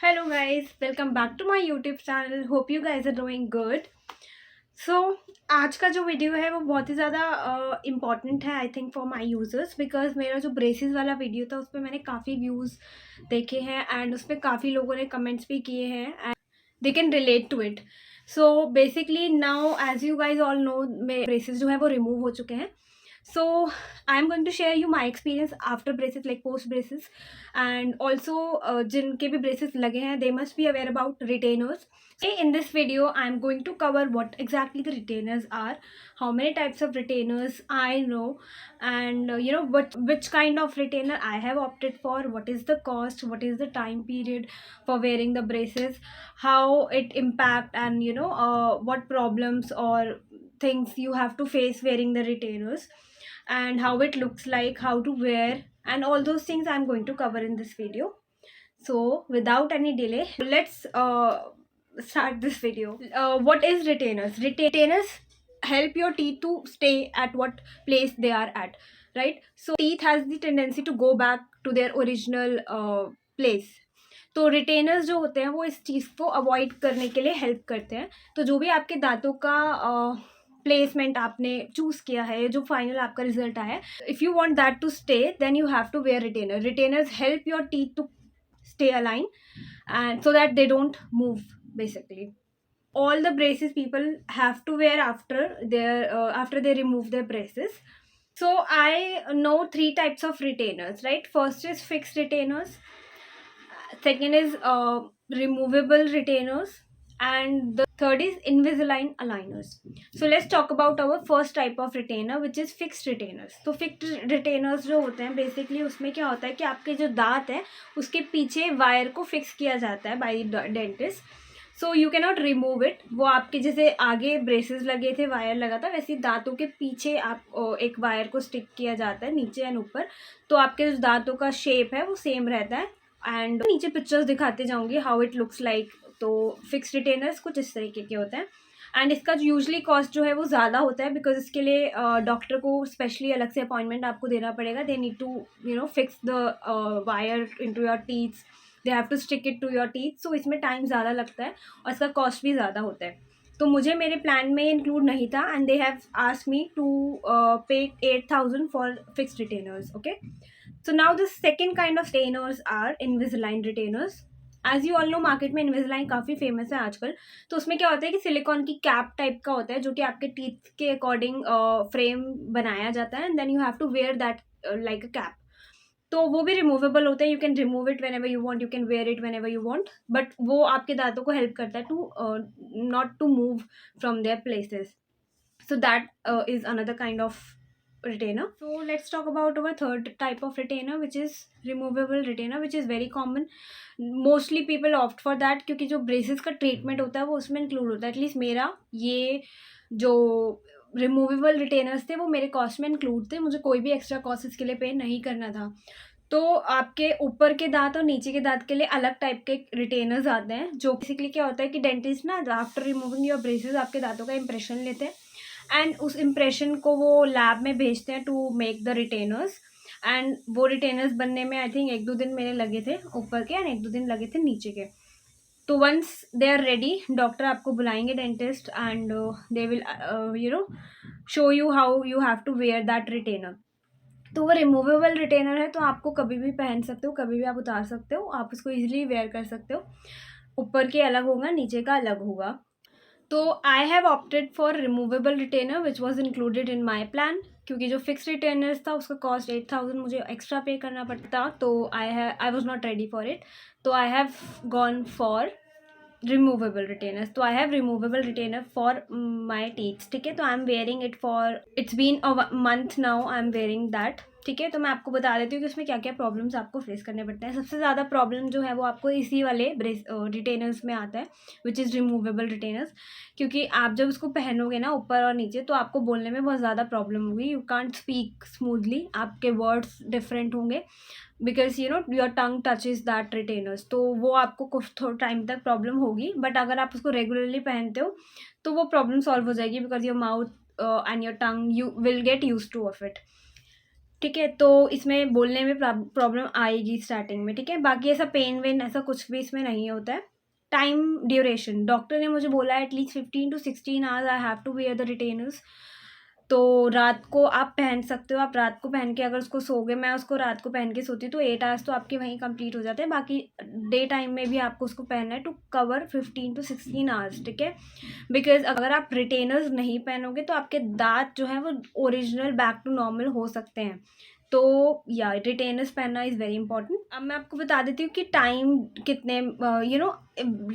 Hello guys, welcome back to my YouTube channel. Hope you guys are doing good. So आज का जो video है वो बहुत ही ज़्यादा इम्पॉर्टेंट है I think for my users because मेरा जो ब्रेसिस वाला वीडियो था उस पर मैंने काफ़ी व्यूज़ देखे हैं एंड उस पर काफ़ी लोगों ने कमेंट्स भी किए हैं and they can relate to it. So basically now as you guys all know मेरे ब्रेसिस जो है वो रिमूव हो चुके हैं. So I am going to share you my experience after braces, like post braces, and also जिनके भी braces लगे हैं they must be aware about retainers. Okay, in this video I am going to cover what exactly the retainers are, how many types of retainers I know, and which kind of retainer I have opted for, what is the cost, what is the time period for wearing the braces, how it impact, and what problems or things you have to face wearing the retainers, and how it looks like, how to wear, and all those things I'm going to cover in this video. So without any delay, let's start this video. What is retainers? Retainers help your teeth to stay at what place they are at, right? So teeth has the tendency to go back to their original place. तो retainers जो होते हैं वो इस चीज़ को avoid करने के लिए हेल्प करते हैं. तो जो भी आपके दांतों का प्लेसमेंट आपने चूज़ किया है, जो फाइनल आपका रिजल्ट आया है, if you want that to stay then you have to wear retainer. Retainers help your teeth to stay aligned and so that they don't move basically. All the braces people have to wear after they remove their braces. So I know three types of retainers, right? First is fixed retainers, second is removable retainers, and the third is Invisalign aligners. So let's talk about our first type of retainer, which is fixed retainers. तो fixed retainers जो होते हैं basically उसमें क्या होता है कि आपके जो दांत है उसके पीछे वायर को फिक्स किया जाता है by dentist. So you can not remove it. वो आपके जैसे आगे ब्रेसेस लगे थे वायर लगा था, वैसे दांतों के पीछे आप एक वायर को स्टिक किया जाता है नीचे एंड ऊपर. तो आपके जो दांतों का शेप है वो सेम रहता है एंड नीचे पिक्चर्स दिखाते जाऊंगी हाउ इट लुक्स लाइक. तो फिक्स रिटेनर्स कुछ इस तरीके के होते हैं एंड इसका यूजली कॉस्ट जो है वो ज़्यादा होता है बिकॉज इसके लिए डॉक्टर को स्पेशली अलग से अपॉइंटमेंट आपको देना पड़ेगा. They need to fix the wire into your teeths, they have to stick it to your teeth. So इसमें टाइम ज़्यादा लगता है और इसका कॉस्ट भी ज़्यादा होता है. तो मुझे मेरे प्लान में इंक्लूड नहीं था and they have asked me to pay 8,000 for fixed retainers. Okay, so now the second kind of retainers are Invisalign retainers. As you all know market में इनविजलाइन काफ़ी फेमस है आजकल. तो उसमें क्या होता है कि सिलिकॉन की कैप टाइप का होता है जो कि आपके टीथ के अकॉर्डिंग फ्रेम बनाया जाता है and then you have to wear that like a cap. तो वो भी रिमूवेबल होता है. You can remove it whenever you want, you can wear it whenever you want, but वो आपके दांतों को हेल्प करता है to not to move from their places. So that is another kind of retainer. So let's talk about our third type of retainer, which is removable retainer, which is very common. Mostly people opt for that क्योंकि जो braces का treatment होता है वो उसमें include होता है. At least मेरा ये जो रिमूवेबल रिटेनर्स थे वो मेरे कॉस्ट में इंक्लूड थे. मुझे कोई भी एक्स्ट्रा कॉस्ट इसके लिए पे नहीं करना था. तो आपके ऊपर के दांत और नीचे के दांत के लिए अलग टाइप के रिटेनर्स आते हैं. जो बेसिकली क्या होता है कि डेंटिस्ट ना आफ्टर रिमूविंग योर ब्रेसेस आपके दांतों का इंप्रेशन लेते हैं एंड उस इम्प्रेशन को वो लैब में भेजते हैं to make the retainers. And वो रिटेनर्स बनने में आई थिंक 1-2 दिन मेरे लगे थे ऊपर के एंड 1-2 दिन लगे थे नीचे के. तो once they are ready doctor आपको बुलाएंगे dentist and they will show you how you have to wear that retainer. तो वो रिमूवेबल रिटेनर है तो आपको कभी भी पहन सकते हो, कभी भी आप उतार सकते हो, आप उसको ईजिली वेयर कर सकते हो. ऊपर के अलग होगा, नीचे का अलग होगा. तो I have opted for removable retainer which was included in my plan. क्योंकि जो फिक्स रिटेनर्स था उसका कॉस्ट 8,000 मुझे एक्स्ट्रा पे करना पड़ता. तो I was not ready for it. तो I have gone for removable retainers. तो I have removable retainer for my teeths. ठीक है, तो I am wearing it for it's been a month now I am wearing that. ठीक है, तो मैं आपको बता देती हूँ कि उसमें क्या क्या प्रॉब्लम्स आपको फेस करने पड़ते हैं. सबसे ज़्यादा प्रॉब्लम जो है वो आपको इसी वाले रिटेनर्स में आता है विच इज़ रिमूवेबल रिटेनर्स. क्योंकि आप जब उसको पहनोगे ना ऊपर और नीचे तो आपको बोलने में बहुत ज़्यादा प्रॉब्लम होगी. यू कांट स्पीक स्मूथली, आपके वर्ड्स डिफरेंट होंगे because your tongue touches that retainers. तो वो आपको कुछ थोड़ा टाइम तक प्रॉब्लम होगी. बट अगर आप उसको रेगुलरली पहनते हो तो वो प्रॉब्लम सॉल्व हो जाएगी because your mouth and your tongue you will get use two of it. ठीक है, तो इसमें बोलने में प्रॉब्लम आएगी स्टार्टिंग में, ठीक है। बाकी ऐसा पेन वेन ऐसा कुछ भी इसमें नहीं होता है। टाइम ड्यूरेशन, डॉक्टर ने मुझे बोला है at least 15 to 16 hours I have to wear the retainers. तो रात को आप पहन सकते हो, आप रात को पहन के अगर उसको सोगे, मैं उसको रात को पहन के सोती हूँ तो 8 आवर्स तो आपके वहीं कंप्लीट हो जाते हैं। बाकी डे टाइम में भी आपको उसको पहनना है टू कवर 15 to 16 आवर्स, ठीक है। बिकॉज अगर आप रिटेनर्स नहीं पहनोगे तो आपके दांत जो है वो ओरिजिनल बैक टू नॉर्मल हो सकते हैं। तो या रिटेनर्स पहनना इज़ वेरी इंपॉर्टेंट। अब मैं आपको बता देती हूँ कि टाइम कितने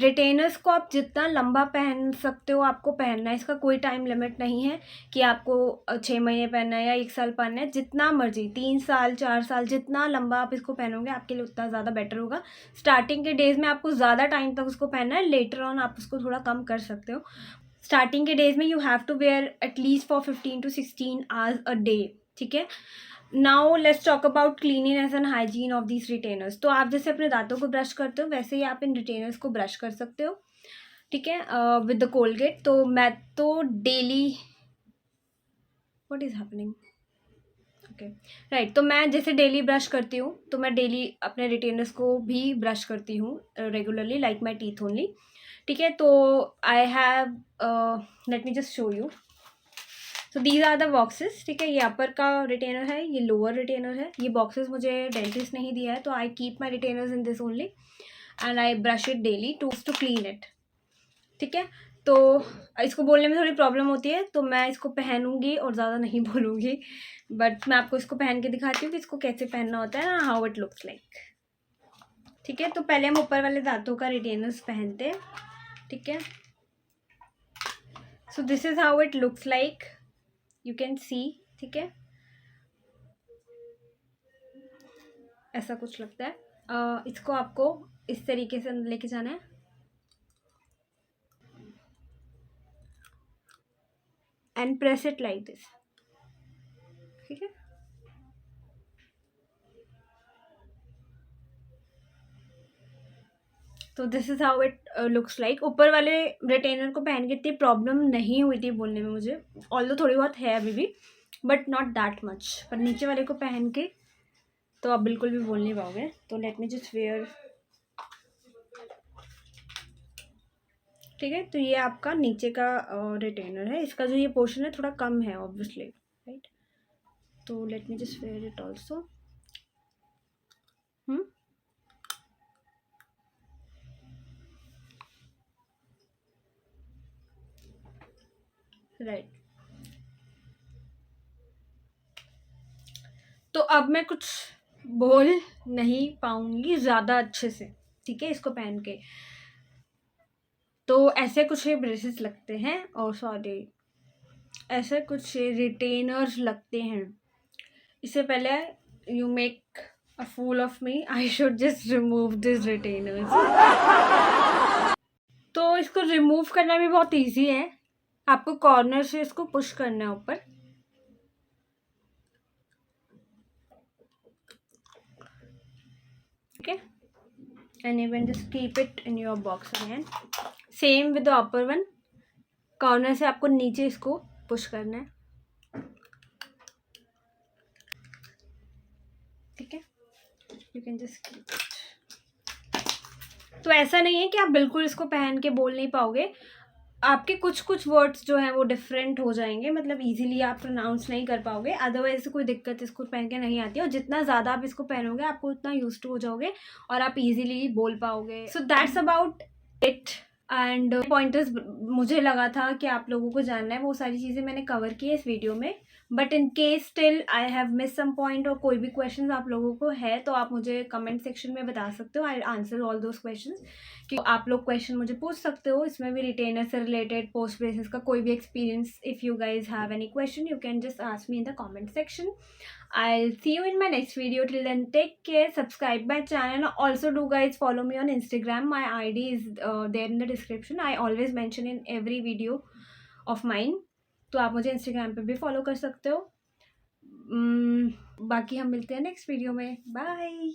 रिटेनर्स को आप जितना लंबा पहन सकते हो आपको पहनना है, इसका कोई टाइम लिमिट नहीं है कि आपको 6 महीने पहनना है या 1 साल पहनना है। जितना मर्जी 3 साल 4 साल जितना लंबा आप इसको पहनोगे आपके लिए उतना ज़्यादा बेटर होगा। स्टार्टिंग के डेज में आपको ज़्यादा टाइम तक उसको पहनना है, लेटर ऑन आप उसको थोड़ा कम कर सकते हो। स्टार्टिंग के डेज में you have to wear at least for 15 to 16 hours a day, ठीक है। Now let's talk about cleanliness and hygiene of these retainers. तो आप जैसे अपने दांतों को ब्रश करते हो वैसे ही आप इन रिटेनर्स को ब्रश कर सकते हो, ठीक है, विद द कोलगेट। तो मैं तो daily what is happening okay right, तो मैं जैसे डेली ब्रश करती हूँ तो मैं डेली अपने रिटेनर्स को भी ब्रश करती हूँ regularly, like my teeth only, ठीक है। तो I have let me just show you. So these are the boxes, ठीक है। ये अपर का रिटेनर है, ये लोअर रिटेनर है। ये बॉक्सेस मुझे डेंटिस्ट नहीं दिया है, तो I keep my retainers in this only and I brush it daily to clean it, ठीक है। तो इसको बोलने में थोड़ी प्रॉब्लम होती है तो मैं इसको पहनूंगी और ज़्यादा नहीं बोलूँगी, बट मैं आपको इसको पहन के दिखाती हूँ कि इसको कैसे पहनना होता है ना, हाउ इट लुक्स लाइक, ठीक है। तो पहले हम ऊपर वाले दांतों का रिटेनर्स पहनते हैं, ठीक है। So this is how it looks like, you can see, ठीक है, ऐसा कुछ लगता है। इसको आपको इस तरीके से अंदर लेके जाना है and press it like this, ठीक है। तो this is how it looks like. ऊपर वाले रिटेनर को पहन के इतनी प्रॉब्लम नहीं हुई थी बोलने में मुझे, ऑल्दो थोड़ी बहुत है अभी भी, बट नॉट दैट मच। पर नीचे वाले को पहन के तो आप बिल्कुल भी बोल नहीं पाओगे। तो लेट मी जस्ट वेयर, ठीक है। तो ये आपका नीचे का रिटेनर है, इसका जो ये पोर्शन है थोड़ा कम है ऑब्वियसली, राइट। तो let me just wear it also. Right, तो अब मैं कुछ बोल नहीं पाऊंगी ज़्यादा अच्छे से, ठीक है, इसको पहन के। तो ऐसे कुछ ये ब्रेसेस लगते हैं, और सॉरी ऐसे कुछ रिटेनर्स लगते हैं। इससे पहले you make a fool of me, I should just remove this retainers. तो इसको रिमूव करना भी बहुत इजी है, आपको कॉर्नर से इसको पुश करना है ऊपर, okay, and you can just keep it in your box again. Same with the upper one, corner से आपको नीचे इसको पुश करना है, ठीक है। You can just keep it. तो ऐसा नहीं है कि आप बिल्कुल इसको पहन के बोल नहीं पाओगे, आपके कुछ कुछ वर्ड्स जो हैं वो डिफरेंट हो जाएंगे, मतलब इजीली आप प्रोनाउंस नहीं कर पाओगे। अदरवाइज कोई दिक्कत इसको पहन के नहीं आती है, और जितना ज़्यादा आप इसको पहनोगे आपको उतना यूज टू हो जाओगे और आप इजीली बोल पाओगे। So that's about it. And pointers मुझे लगा था कि आप लोगों को जानना है, वो सारी चीज़ें मैंने कवर की है इस वीडियो में। But in case still I have miss some point, और कोई भी क्वेश्चन आप लोगों को है तो आप मुझे कमेंट सेक्शन में बता सकते हो, I answer all those question. कि आप लोग क्वेश्चन मुझे पूछ सकते हो, इसमें भी रिटेनर से रिलेटेड, पोस्ट ब्रेसेस का कोई भी experience, if you guys have any question you can just ask me in the comment section. I'll see you in my next video. Till then, take care. Subscribe my channel. Also, do guys follow me on Instagram. My ID is there in the description. I always mention in every video of mine. तो आप मुझे Instagram पे भी follow कर सकते हो। बाकी हम मिलते हैं नेक्स्ट वीडियो में। बाय।